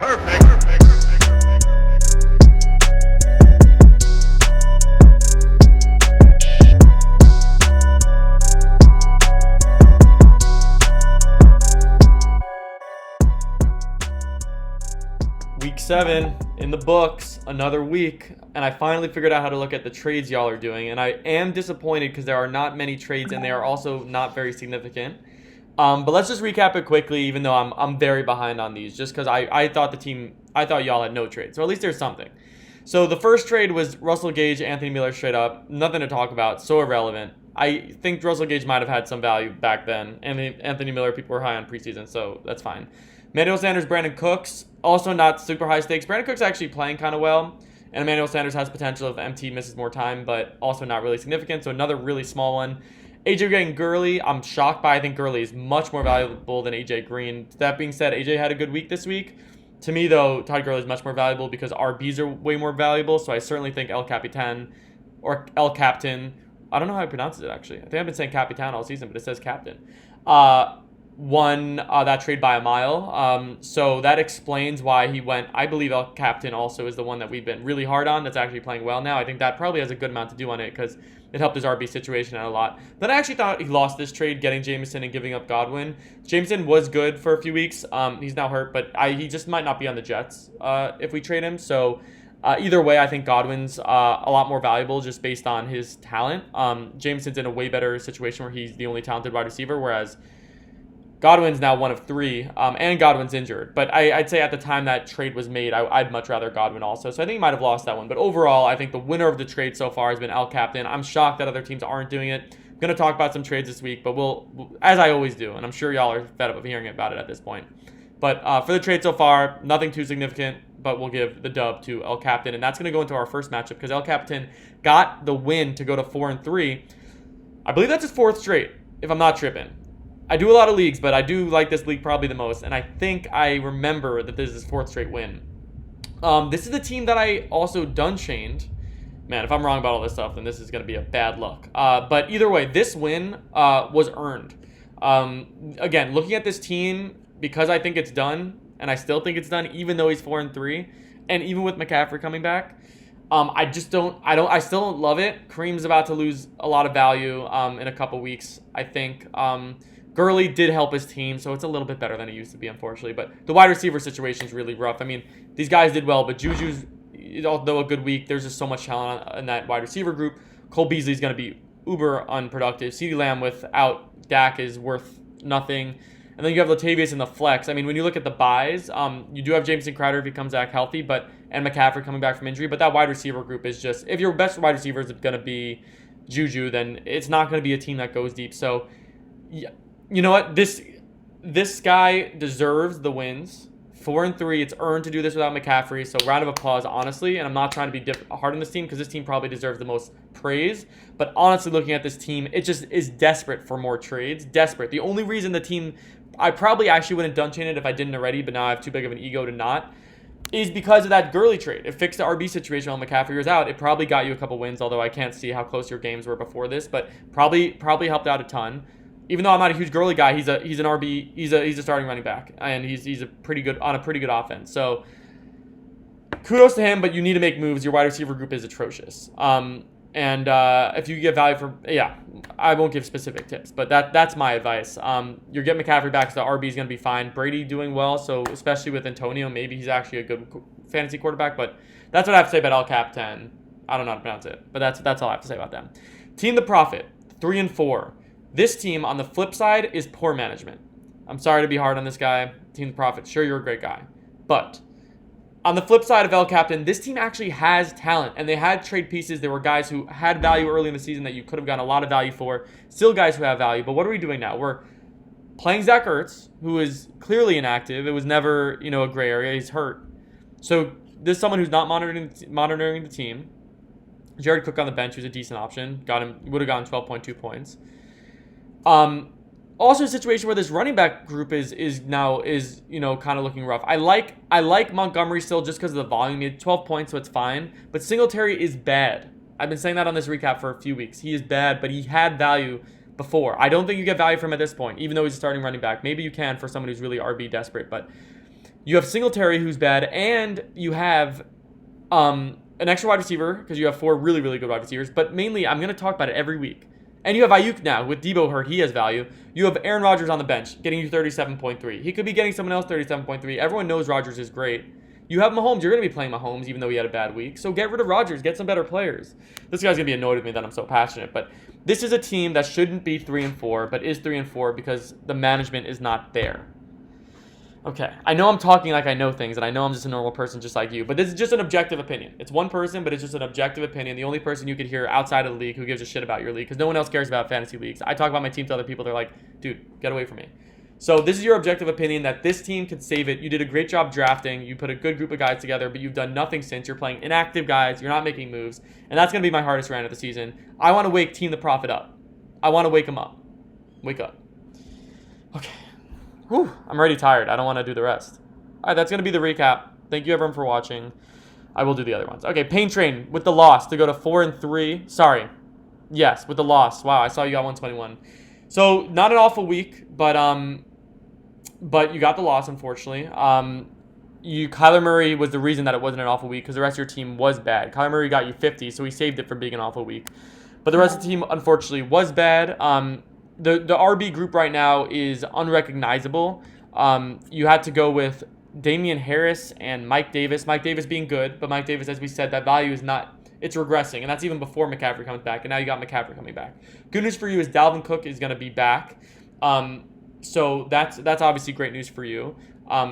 Week 7 in the books, another week, and I finally figured out how to look at the trades y'all are doing, and I am disappointed because there are not many trades and they are also not very significant. But let's just recap it quickly, even though I'm very behind on these, just because I thought y'all had no trades, so at least there's something. So the first trade was Russell Gage, Anthony Miller straight up, nothing to talk about, so irrelevant. I think Russell Gage might have had some value back then, and Anthony Miller, people were high on preseason, so that's fine. Emmanuel Sanders, Brandon Cooks, also not super high stakes. Brandon Cooks actually playing kind of well, and Emmanuel Sanders has potential if MT misses more time, but also not really significant, so another really small one. AJ getting Gurley, I'm shocked by. I think Gurley is much more valuable than AJ Green. That being said, AJ had a good week this week. To me, though, Todd Gurley is much more valuable because RBs are way more valuable, so I certainly think El Capitan, or El Captain, I don't know how I pronounce it, actually. I think I've been saying Capitan all season, but it says Captain. Won that trade by a mile. So that explains why he went. I believe El Captain also is the one that we've been really hard on that's actually playing well now. I think that probably has a good amount to do on it because it helped his RB situation out a lot. Then I actually thought he lost this trade getting Jameson and giving up Godwin. Jameson was good for a few weeks. He's now hurt, but he just might not be on the Jets if we trade him. So either way, I think Godwin's a lot more valuable just based on his talent. Jameson's in a way better situation where he's the only talented wide receiver, whereas Godwin's now one of 3, and Godwin's injured. But I'd say at the time that trade was made, I'd much rather Godwin also. So I think he might have lost that one. But overall, I think the winner of the trade so far has been El Captain. I'm shocked that other teams aren't doing it. I'm going to talk about some trades this week, but we'll, as I always do, and I'm sure y'all are fed up of hearing about it at this point. But for the trade so far, nothing too significant, but we'll give the dub to El Captain. And that's going to go into our first matchup because El Captain got the win to go to 4-3. I believe that's his 4th straight, if I'm not tripping. I do a lot of leagues, but I do like this league probably the most, and I think I remember that this is his 4th straight win. This is the team that I also done-chained. Man, if I'm wrong about all this stuff, then this is going to be a bad luck. But either way, this win was earned. Again, looking at this team, because I think it's done, and I still think it's done, even though he's 4-3, and even with McCaffrey coming back, I still don't love it. Kareem's about to lose a lot of value in a couple weeks, I think. Gurley did help his team, so it's a little bit better than it used to be, unfortunately. But the wide receiver situation is really rough. I mean, these guys did well, but Juju's, although a good week, there's just so much talent in that wide receiver group. Cole Beasley's going to be uber unproductive. CeeDee Lamb without Dak is worth nothing. And then you have Latavius in the flex. I mean, when you look at the buys, you do have Jameson Crowder if he comes back healthy, and McCaffrey coming back from injury. But that wide receiver group is just, if your best wide receiver is going to be Juju, then it's not going to be a team that goes deep. So, yeah. You know what? This guy deserves the wins. 4-3. It's earned to do this without McCaffrey. So round of applause, honestly. And I'm not trying to be hard on this team because this team probably deserves the most praise. But honestly, looking at this team, it just is desperate for more trades. Desperate. The only reason the team, I probably actually wouldn't done-chain it if I didn't already, but now I have too big of an ego to not, is because of that Gurley trade. It fixed the RB situation while McCaffrey was out. It probably got you a couple wins, although I can't see how close your games were before this. But probably helped out a ton. Even though I'm not a huge Gurley guy, he's an RB, he's a starting running back, and he's a pretty good offense. So kudos to him, but you need to make moves. Your wide receiver group is atrocious. And if you get value for, I won't give specific tips, but that's my advice. You're getting McCaffrey back, so the RB is going to be fine. Brady doing well, so especially with Antonio, maybe he's actually a good fantasy quarterback. But that's what I have to say about El Capitan. I don't know how to pronounce it, but that's all I have to say about them. Team the Prophet, 3-4. This team, on the flip side, is poor management. I'm sorry to be hard on this guy. Team the Prophet, sure, you're a great guy. But on the flip side of El Captain, this team actually has talent, and they had trade pieces. There were guys who had value early in the season that you could have gotten a lot of value for. Still guys who have value, but what are we doing now? We're playing Zach Ertz, who is clearly inactive. It was never, a gray area. He's hurt. So this is someone who's not monitoring the team. Jared Cook on the bench, who's a decent option. Would have gotten 12.2 points. Also a situation where this running back group is kind of looking rough. I like Montgomery still just because of the volume. He had 12 points, so it's fine. But Singletary is bad. I've been saying that on this recap for a few weeks. He is bad, but he had value before. I don't think you get value from him at this point, even though he's a starting running back. Maybe you can for someone who's really RB desperate, but You have Singletary, who's bad, and you have an extra wide receiver because you have 4 really, really good wide receivers. But mainly, I'm going to talk about it every week. And you have Ayuk now. With Debo hurt, he has value. You have Aaron Rodgers on the bench, getting you 37.3. He could be getting someone else 37.3. Everyone knows Rodgers is great. You have Mahomes. You're going to be playing Mahomes, even though he had a bad week. So get rid of Rodgers. Get some better players. This guy's going to be annoyed with me that I'm so passionate. But this is a team that shouldn't be 3-4, but is 3-4 because the management is not there. Okay, I know I'm talking like I know things, and I know I'm just a normal person just like you, but this is just an objective opinion. It's one person, but it's just an objective opinion. The only person you could hear outside of the league who gives a shit about your league, because no one else cares about fantasy leagues. I talk about my team to other people, they're like, dude, get away from me. So this is your objective opinion that this team could save it. You did a great job drafting. You put a good group of guys together, but you've done nothing since. You're playing inactive guys. You're not making moves, and that's going to be my hardest rant of the season. I want to wake Team the Prophet up. I want to wake him up. Wake up. Okay. Whew, I'm already tired. I don't want to do the rest. All right, that's going to be the recap. Thank you, everyone, for watching. I will do the other ones. Okay, Pain Train with the loss to go to 4-3. Sorry. Yes, with the loss. Wow, I saw you got 121. So, not an awful week, but you got the loss, unfortunately. Kyler Murray was the reason that it wasn't an awful week because the rest of your team was bad. Kyler Murray got you 50, so he saved it from being an awful week. But the rest of the team, unfortunately, was bad. The RB group right now is unrecognizable. You had to go with Damian Harris and Mike Davis. Mike Davis being good, but Mike Davis, as we said, that value is not, it's regressing, and that's even before McCaffrey comes back, and now you got McCaffrey coming back. Good news for you is Dalvin Cook is going to be back. So that's obviously great news for you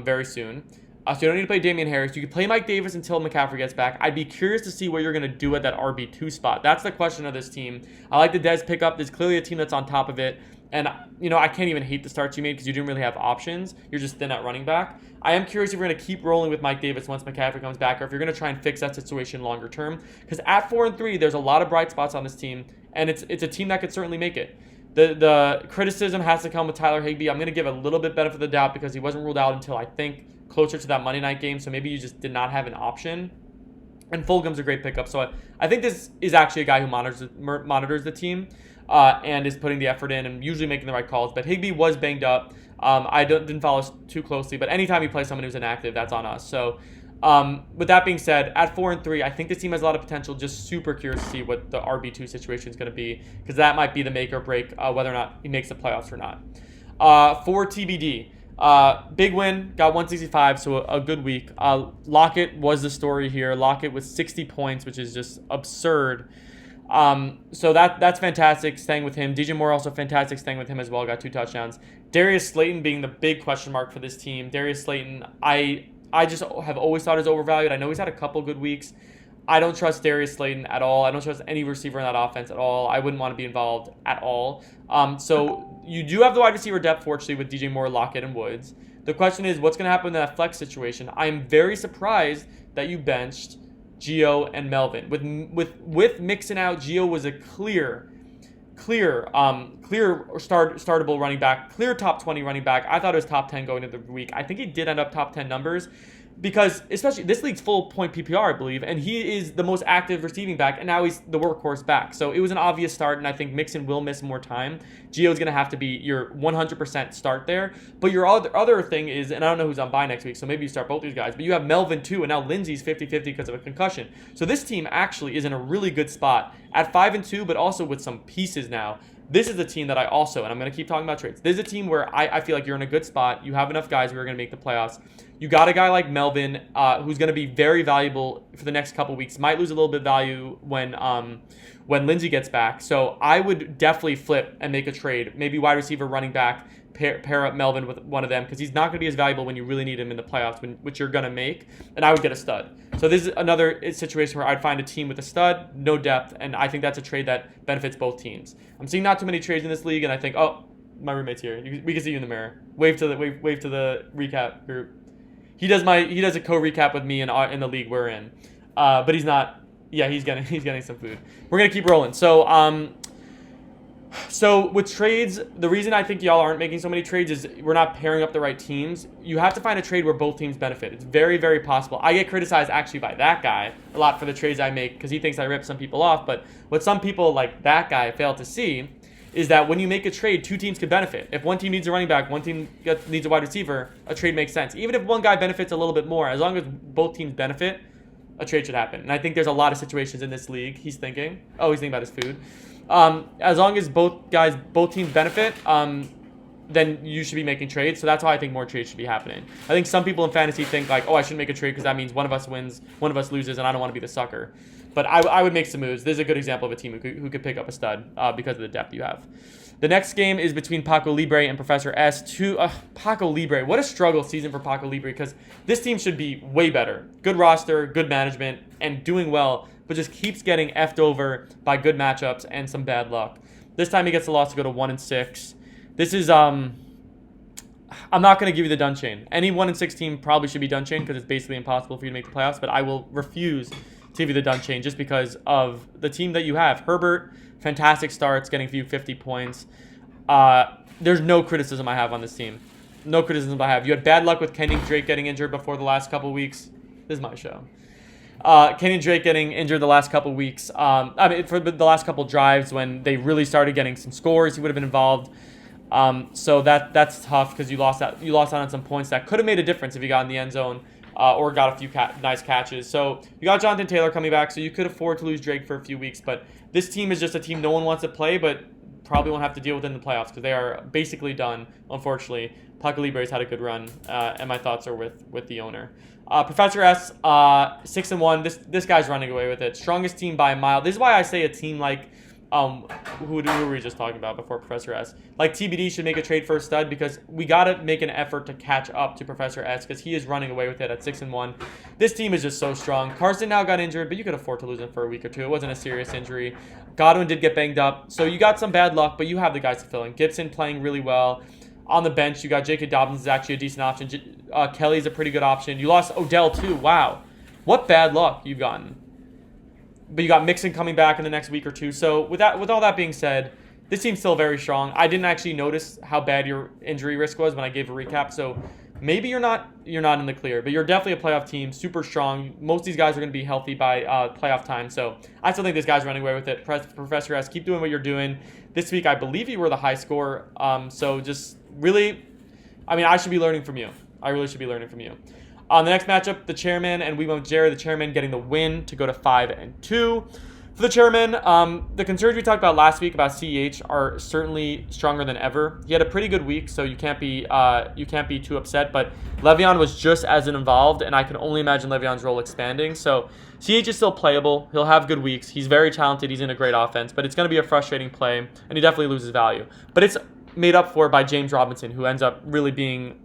very soon. So you don't need to play Damian Harris. You can play Mike Davis until McCaffrey gets back. I'd be curious to see what you're going to do at that RB2 spot. That's the question of this team. I like the Dez pickup. There's clearly a team that's on top of it. And, I can't even hate the starts you made because you didn't really have options. You're just thin at running back. I am curious if you're going to keep rolling with Mike Davis once McCaffrey comes back or if you're going to try and fix that situation longer term. Because at 4-3, there's a lot of bright spots on this team, and it's a team that could certainly make it. The criticism has to come with Tyler Higbee. I'm going to give a little bit benefit of the doubt because he wasn't ruled out until, I think, closer to that Monday night game, so maybe you just did not have an option. And Fulgham's a great pickup, so I think this is actually a guy who monitors the team and is putting the effort in and usually making the right calls. But Higbee was banged up. I didn't follow too closely, but anytime you play someone who's inactive, that's on us. So with that being said, at 4-3, I think this team has a lot of potential. Just super curious to see what the RB2 situation is going to be because that might be the make or break whether or not he makes the playoffs or not. For TBD. Big win, got 165, so a good week. Lockett was the story here. Lockett with 60 points, which is just absurd. So that's fantastic, staying with him. DJ Moore also fantastic, staying with him as well, got 2 touchdowns. Darius Slayton being the big question mark for this team. Darius Slayton, I just have always thought is overvalued. I know he's had a couple good weeks. I don't trust Darius Slayton at all. I don't trust any receiver in that offense at all. I wouldn't want to be involved at all. So you do have the wide receiver depth, fortunately, with DJ Moore, Lockett, and Woods. The question is, what's going to happen in that flex situation? I'm very surprised that you benched Gio and Melvin. With Mixon out, Gio was a clear startable running back, clear top 20 running back. I thought it was top 10 going into the week. I think he did end up top 10 numbers. Because especially this league's full point PPR, I believe, and he is the most active receiving back, and now he's the workhorse back. So it was an obvious start, and I think Mixon will miss more time. Gio's going to have to be your 100% start there. But your other thing is, and I don't know who's on bye next week, so maybe you start both these guys, but you have Melvin too, and now Lindsey's 50-50 because of a concussion. So this team actually is in a really good spot at 5-2, but also with some pieces now. This is a team that I also, and I'm going to keep talking about trades, this is a team where I feel like you're in a good spot. You have enough guys who are going to make the playoffs. You got a guy like Melvin who's going to be very valuable for the next couple weeks. Might lose a little bit of value when Lindsey gets back. So I would definitely flip and make a trade. Maybe wide receiver, running back, pair up Melvin with one of them because he's not going to be as valuable when you really need him in the playoffs, which you're going to make. And I would get a stud. So this is another situation where I'd find a team with a stud, no depth, and I think that's a trade that benefits both teams. I'm seeing not too many trades in this league, and I think, oh, my roommate's here. We can see you in the mirror. Wave to the recap group. He does a co-recap with me in the league we're in, but he's not. Yeah, he's getting some food. We're gonna keep rolling. So with trades, the reason I think y'all aren't making so many trades is we're not pairing up the right teams. You have to find a trade where both teams benefit. It's very, very possible. I get criticized actually by that guy a lot for the trades I make because he thinks I rip some people off. But what some people like that guy fail to see is that when you make a trade, two teams could benefit. If one team needs a running back, one team needs a wide receiver, a trade makes sense. Even if one guy benefits a little bit more, as long as both teams benefit, a trade should happen. And I think there's a lot of situations in this league. He's thinking about his food. As long as both teams benefit, then you should be making trades. So that's how I think more trades should be happening. I think some people in fantasy think like, oh, I shouldn't make a trade because that means one of us wins, one of us loses, and I don't want to be the sucker. But I would make some moves. This is a good example of a team who could pick up a stud because of the depth you have. The next game is between Paco Libre and Professor S. Paco Libre, what a struggle season for Paco Libre, because this team should be way better. Good roster, good management, and doing well, but just keeps getting effed over by good matchups and some bad luck. This time he gets the loss to go to 1-6. This is I'm not going to give you the done chain. Any 1-6 team probably should be done chain because it's basically impossible for you to make the playoffs, but I will refuse to give you the done chain just because of the team that you have. Herbert, fantastic starts, getting you 50 points. There's no criticism I have on this team. No criticism I have. You had bad luck with Kenyon Drake getting injured before the last couple weeks. This is my show. Kenyon Drake getting injured the last couple weeks. For the last couple drives when they really started getting some scores, he would have been involved. So that's tough because you lost out on some points that could have made a difference if you got in the end zone or got a few nice catches. So you got Jonathan Taylor coming back, so you could afford to lose Drake for a few weeks. But this team is just a team no one wants to play, but probably won't have to deal with in the playoffs because they are basically done, unfortunately. Paco Libre's had a good run, and my thoughts are with the owner. Professor S, 6-1. This guy's running away with it. Strongest team by a mile. This is why I say a team like who were we just talking about before Professor S? Like TBD should make a trade for a stud because we got to make an effort to catch up to Professor S because he is running away with it at 6-1. This team is just so strong. Carson now got injured, but you could afford to lose him for a week or two. It wasn't a serious injury. Godwin did get banged up, so you got some bad luck, but you have the guys to fill in. Gibson playing really well. On the bench, you got J.K. Dobbins is actually a decent option. Kelly's a pretty good option. You lost Odell too. Wow, what bad luck you've gotten. But you got Mixon coming back in the next week or two. So with all that being said, this team's still very strong. I didn't actually notice how bad your injury risk was when I gave a recap. So maybe you're not in the clear, but you're definitely a playoff team, super strong. Most of these guys are going to be healthy by playoff time. So I still think this guy's running away with it. Professor S, keep doing what you're doing. This week, I believe you were the high scorer. So just really, I should be learning from you. I really should be learning from you. On the next matchup, the chairman and we went with Jared. The chairman getting the win to go to 5-2. For the chairman, the concerns we talked about last week about CEH are certainly stronger than ever. He had a pretty good week, so you can't be too upset. But Le'Veon was just as involved, and I can only imagine Le'Veon's role expanding. So CEH is still playable. He'll have good weeks. He's very talented. He's in a great offense, but it's going to be a frustrating play, and he definitely loses value. But it's made up for by James Robinson, who ends up really being,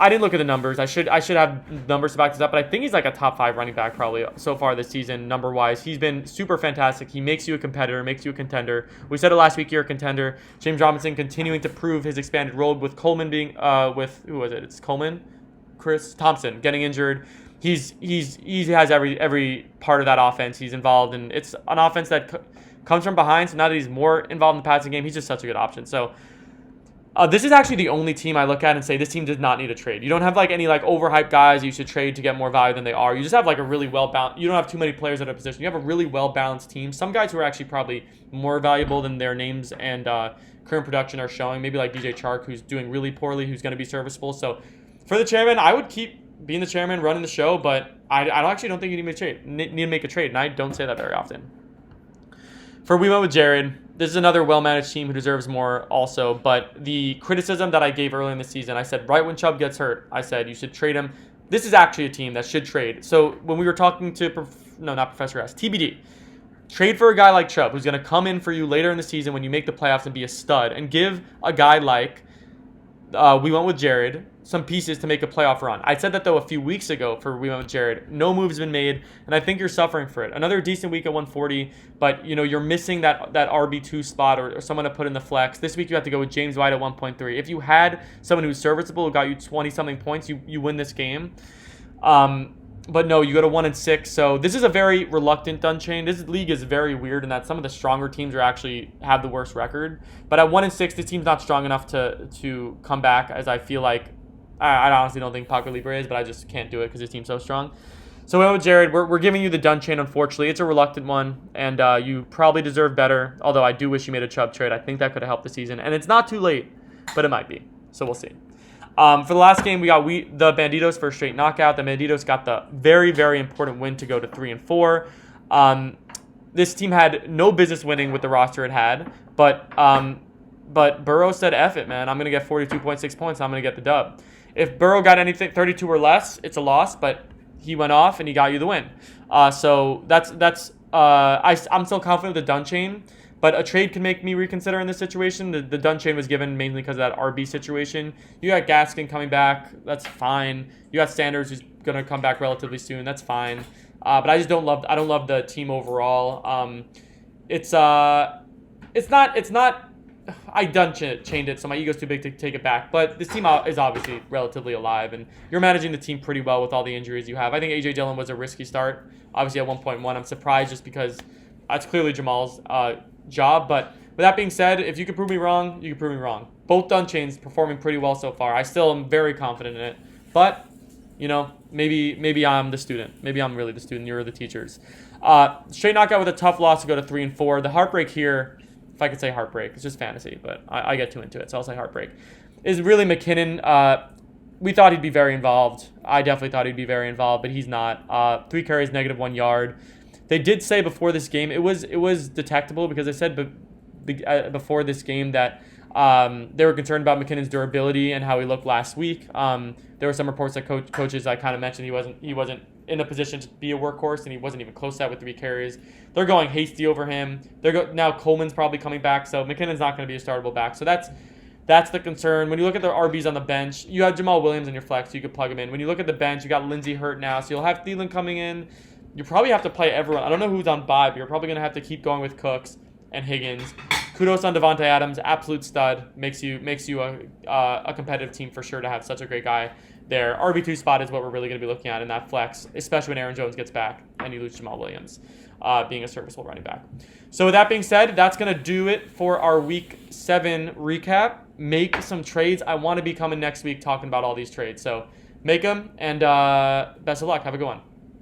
I didn't look at the numbers. I should have numbers to back this up, but I think he's like a top 5 running back probably so far this season, number-wise. He's been super fantastic. He makes you a competitor, makes you a contender. We said it last week, you're a contender. James Robinson continuing to prove his expanded role with Coleman being, who was it? It's Coleman? Chris Thompson getting injured. He has every part of that offense. He's involved, and it's an offense that comes from behind, so now that he's more involved in the passing game, he's just such a good option. So this is actually the only team I look at and say this team does not need a trade. You don't have any overhyped guys you should trade to get more value than they are. You just have a really well-balanced. You don't have too many players at a position. You have a really well-balanced team. Some guys who are actually probably more valuable than their names and current production are showing. Maybe like DJ Chark, who's doing really poorly, who's going to be serviceable. So for the chairman, I would keep being the chairman, running the show, but I actually don't think you need to make a trade, and I don't say that very often. For We Went with Jared, this is another well-managed team who deserves more also, but the criticism that I gave early in the season, I said right when Chubb gets hurt, I said you should trade him. This is actually a team that should trade. So when we were talking to, not Professor S, TBD, trade for a guy like Chubb who's going to come in for you later in the season when you make the playoffs and be a stud, and give a guy like We Went with Jared some pieces to make a playoff run. I said that though a few weeks ago for We Went with Jared. No moves been made, and I think you're suffering for it. Another decent week at 140, but you're missing that RB2 spot or someone to put in the flex. This week you have to go with James White at 1.3. If you had someone who's serviceable who got you 20-something points, you win this game. But no, you go to 1-6. So this is a very reluctant done chain. This league is very weird in that some of the stronger teams are actually have the worst record. But at 1-6, this team's not strong enough to come back, as I feel like I honestly don't think Paco Libre is, but I just can't do it because his team's so strong. So we went with Jared. We're giving you the Dun chain, unfortunately. It's a reluctant one, and you probably deserve better. Although I do wish you made a Chubb trade. I think that could have helped the season. And it's not too late, but it might be. So we'll see. For the last game, we got the Banditos for a straight knockout. The Banditos got the very, very important win to go to 3-4. This team had no business winning with the roster it had, but Burrow said, F it, man. I'm going to get 42.6 points. I'm going to get the dub. If Burrow got anything 32 or less, it's a loss, but he went off and he got you the win. So I'm still confident with the Dun chain, but a trade can make me reconsider in this situation. The Dun chain was given mainly because of that RB situation. You got Gaskin coming back. That's fine. You got Sanders who's going to come back relatively soon. That's fine. But I don't love the team overall. It's not. I done chained it, so my ego's too big to take it back. But this team is obviously relatively alive, and you're managing the team pretty well with all the injuries you have. I think A.J. Dillon was a risky start. Obviously at 1.1, I'm surprised just because that's clearly Jamal's job. But with that being said, if you can prove me wrong, you can prove me wrong. Both Dun chains performing pretty well so far. I still am very confident in it. But, maybe I'm the student. Maybe I'm really the student. You're the teachers. Straight knockout with a tough loss to go to 3-4. The heartbreak here, if I could say heartbreak, it's just fantasy, but I get too into it, so I'll say heartbreak, is really McKinnon. We thought he'd be very involved. I definitely thought he'd be very involved, but he's not. 3 carries, -1 yard. They did say before this game, it was detectable because they said before this game that they were concerned about McKinnon's durability and how he looked last week. There were some reports that coaches I kind of mentioned he wasn't in a position to be a workhorse, and he wasn't even close to that with 3 carries. They're going hasty over him. Now Coleman's probably coming back, so McKinnon's not going to be a startable back. So that's the concern. When you look at the RBs on the bench, you have Jamal Williams in your flex, so you could plug him in. When you look at the bench, you got Lindsey hurt now, so you'll have Thielen coming in. You probably have to play everyone. I don't know who's on bye, but you're probably going to have to keep going with Cooks and Higgins. Kudos on Devontae Adams, absolute stud. Makes you a competitive team for sure to have such a great guy there. RB2 spot is what we're really going to be looking at in that flex, especially when Aaron Jones gets back and you lose Jamal Williams, being a serviceable running back. So with that being said, that's going to do it for our Week 7 recap. Make some trades. I want to be coming next week talking about all these trades. So make them, and best of luck. Have a good one.